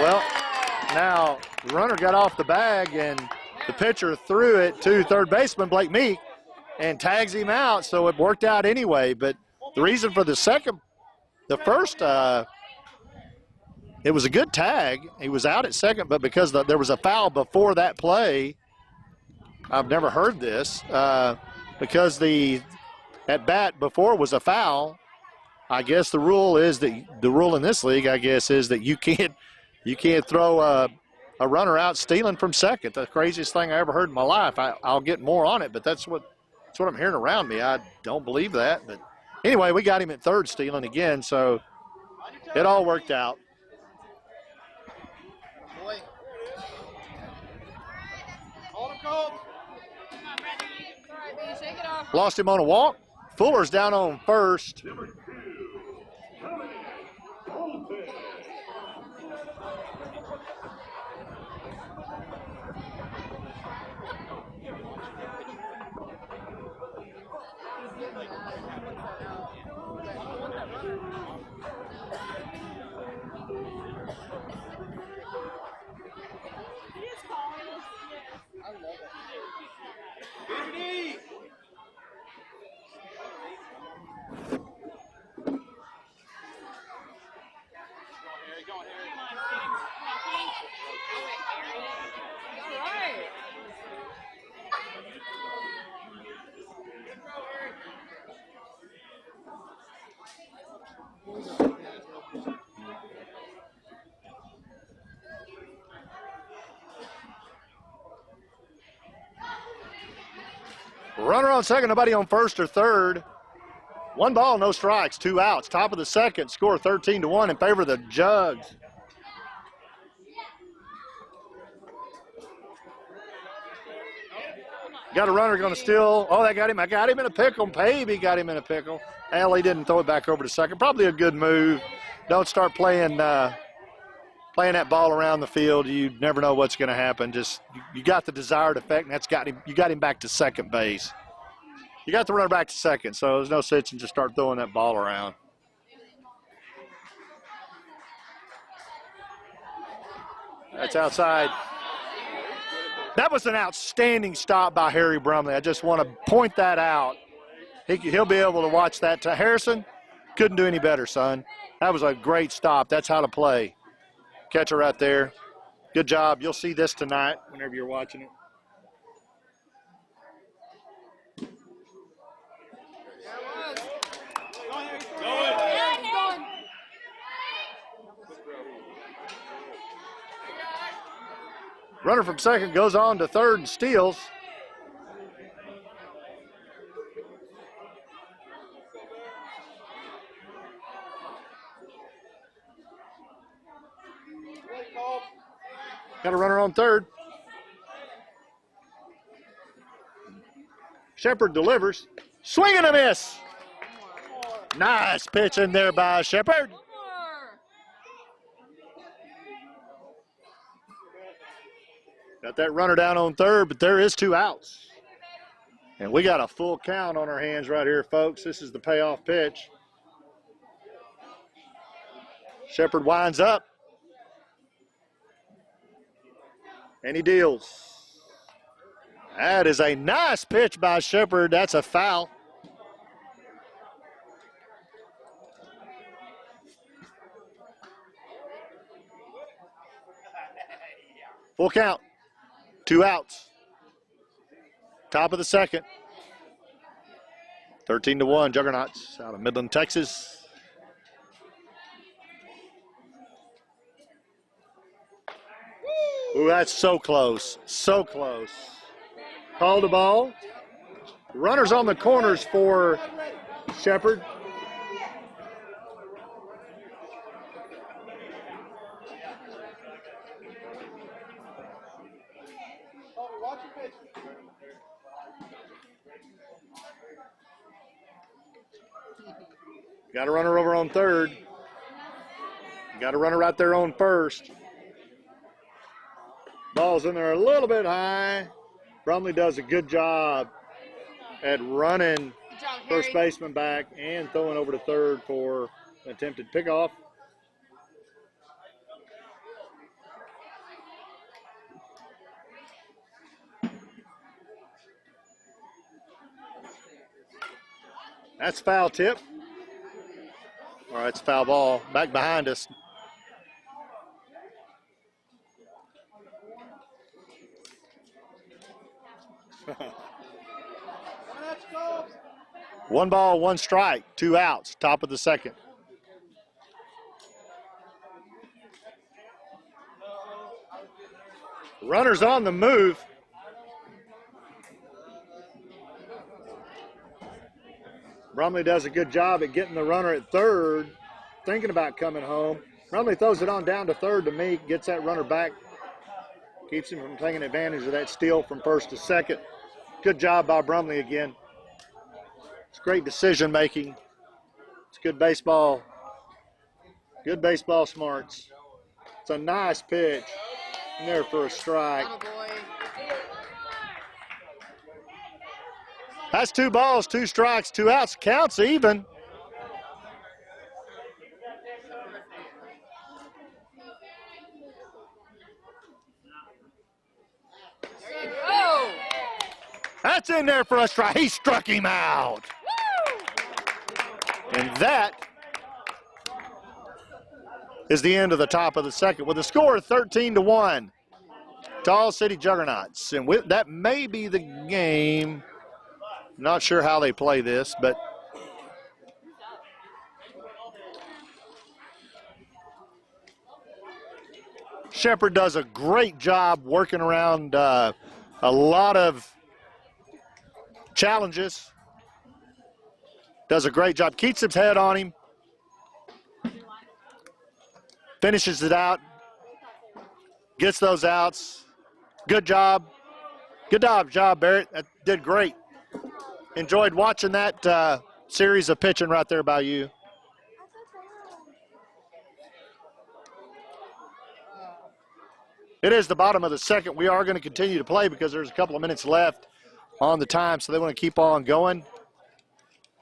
Speaker 1: Well, now the runner got off the bag and the pitcher threw it to third baseman Blake Meek and tags him out, so it worked out anyway. But the reason for the first, it was a good tag. He was out at second, but because there was a foul before that play, I've never heard this, because the at-bat before was a foul. I guess the rule in this league, I guess, is that you can't throw a runner out stealing from second. The craziest thing I ever heard in my life. I'll get more on it, but that's what I'm hearing around me. I don't believe that, but anyway, we got him at third stealing again, so it all worked out.
Speaker 2: Hold him, Colt.
Speaker 3: All right, B, shake it off.
Speaker 1: Lost him on a walk. Fuller's down on first.
Speaker 2: Indy. Go, Harry.
Speaker 3: All right.
Speaker 1: Runner on second, nobody on first or third. 1 ball, no strikes, 2 outs. Top of the second, score 13-1 in favor of the Jugs. Got a runner going to steal. Oh, they got him. I got him in a pickle. Pavey got him in a pickle. Well, he didn't throw it back over to second. Probably a good move. Don't start playing that ball around the field. You never know what's going to happen. Just you got the desired effect, and that's got him. You got him back to second base. You got the runner back to second, so there's no sense in just start throwing that ball around. That's outside. That was an outstanding stop by Harry Brumley. I just want to point that out. He'll be able to watch that. Harrison, couldn't do any better, son. That was a great stop. That's how to play. Catcher right there. Good job. You'll see this tonight whenever you're watching it. Runner from second goes on to third and steals. Got a runner on third. Shepard delivers. Swing and a miss. Nice pitch in there by Shepard. Got that runner down on third, but there is 2 outs. And we got a full count on our hands right here, folks. This is the payoff pitch. Shepard winds up. And he deals. That is a nice pitch by Shepherd. That's a foul. Full count. 2 outs. Top of the second. 13-1, Juggernauts out of Midland, Texas. Ooh, that's so close. So close. Call the ball. Runners on the corners for Shepherd. Got a runner over on third. Got a runner right there on first. Ball's in there a little bit high. Brumley does a good job at running first baseman back and throwing over to third for an attempted pickoff. That's foul tip. All right, it's foul ball. Back behind us. One ball, one strike, 2 outs, top of the second. Runners on the move. Brumley does a good job at getting the runner at third, thinking about coming home. Brumley throws it on down to third to Meek, gets that runner back, keeps him from taking advantage of that steal from first to second. Good job by Brumley again. It's great decision making. It's good baseball. Good baseball smarts. It's a nice pitch in there for a strike. That's 2 balls, 2 strikes, 2 outs. Counts even.
Speaker 3: There you go.
Speaker 1: That's in there for a strike. He struck him out. And that is the end of the top of the second with a score of 13-1. Tall City Juggernauts. And with that may be the game. Not sure how they play this, but Shepherd does a great job working around a lot of challenges. Does a great job. Keeps his head on him. Finishes it out. Gets those outs. Good job. Good job, Barrett. That did great. Enjoyed watching that series of pitching right there by you. It is the bottom of the second. We are going to continue to play because there's a couple of minutes left on the time, so they want to keep on going.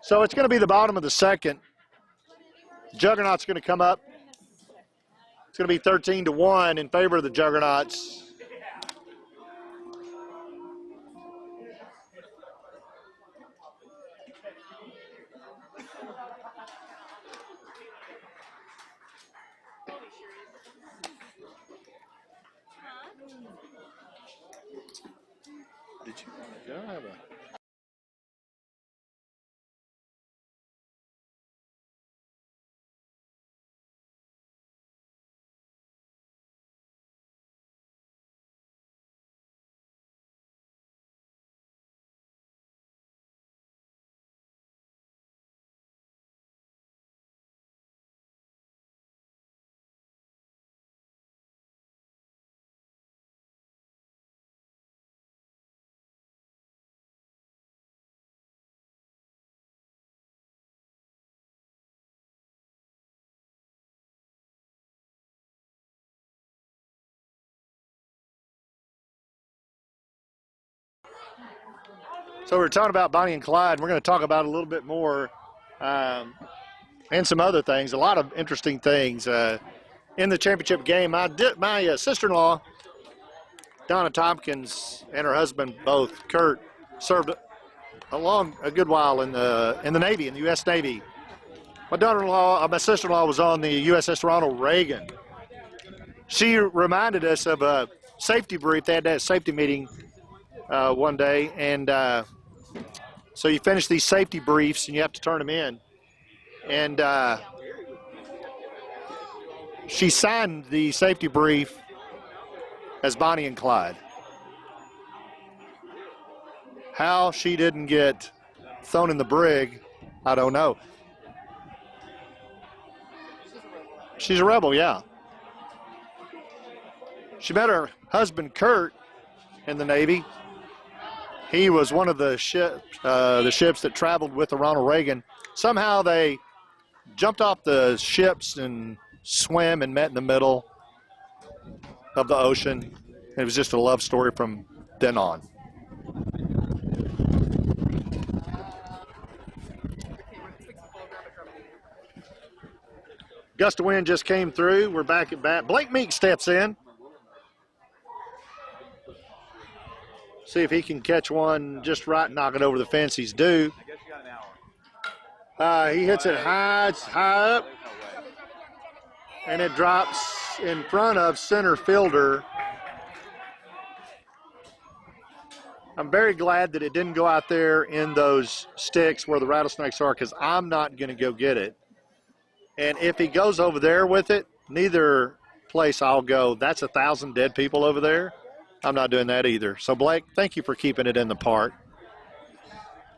Speaker 1: So it's going to be the bottom of the second. Juggernaut's going to come up. It's going to be 13-1 in favor of the Juggernauts. Did I have a... So we're talking about Bonnie and Clyde. We're going to talk about a little bit more and some other things, a lot of interesting things in the championship game. My sister-in-law Donna Tompkins and her husband, both Kurt, served a good while in the Navy, in the U.S. Navy. My sister-in-law was on the USS Ronald Reagan. She reminded us of a safety brief. They had that safety meeting one day, and so you finish these safety briefs and you have to turn them in. And she signed the safety brief as Bonnie and Clyde. How she didn't get thrown in the brig, I don't know. She's a rebel, yeah. She met her husband, Kurt, in the Navy. He was one of the ships that traveled with the Ronald Reagan. Somehow they jumped off the ships and swam and met in the middle of the ocean. It was just a love story from then on. Gust of wind just came through. We're back at bat. Blake Meek steps in. See if he can catch one just right and knock it over the fence. He's due.
Speaker 2: I guess you got an hour.
Speaker 1: He hits it high. It's high up. And it drops in front of center fielder. I'm very glad that it didn't go out there in those sticks where the rattlesnakes are, because I'm not going to go get it. And if he goes over there with it, neither place I'll go. That's 1,000 dead people over there. I'm not doing that either. So, Blake, thank you for keeping it in the park.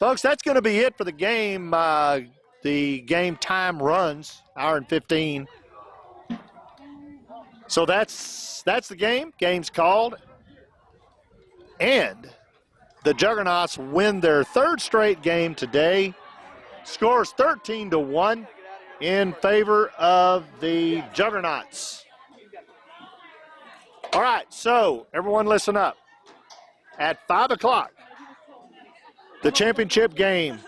Speaker 1: Folks, that's going to be it for the game. The game time runs, hour and 15. So that's the game. Game's called. And the Juggernauts win their third straight game today. Scores 13-1 in favor of the Juggernauts. All right, so everyone listen up. At 5 o'clock, the championship game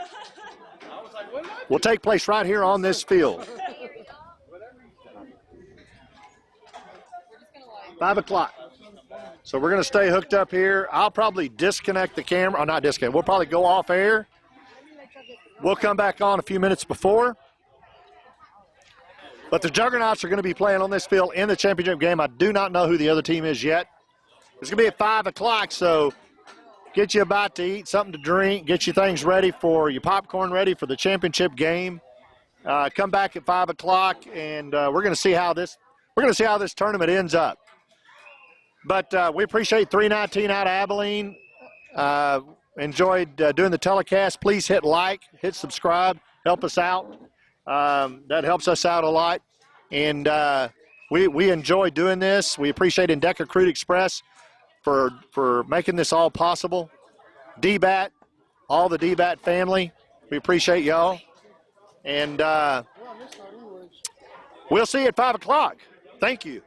Speaker 1: will take place right here on this field. 5 o'clock. So we're going to stay hooked up here. I'll probably disconnect the camera. Or not disconnect. We'll probably go off air. We'll come back on a few minutes before. But the Juggernauts are going to be playing on this field in the championship game. I do not know who the other team is yet. It's going to be at 5 o'clock, so get you a bite to eat, something to drink, get your things ready for your popcorn ready for the championship game. Come back at 5 o'clock, and we're going to see how this tournament ends up. But we appreciate 319 out of Abilene. Enjoyed doing the telecast. Please hit like, hit subscribe, help us out. That helps us out a lot. And we enjoy doing this. We appreciate Endeca Crude Express for making this all possible. DBAT, all the DBAT family, we appreciate y'all. And we'll see you at 5 o'clock. Thank you.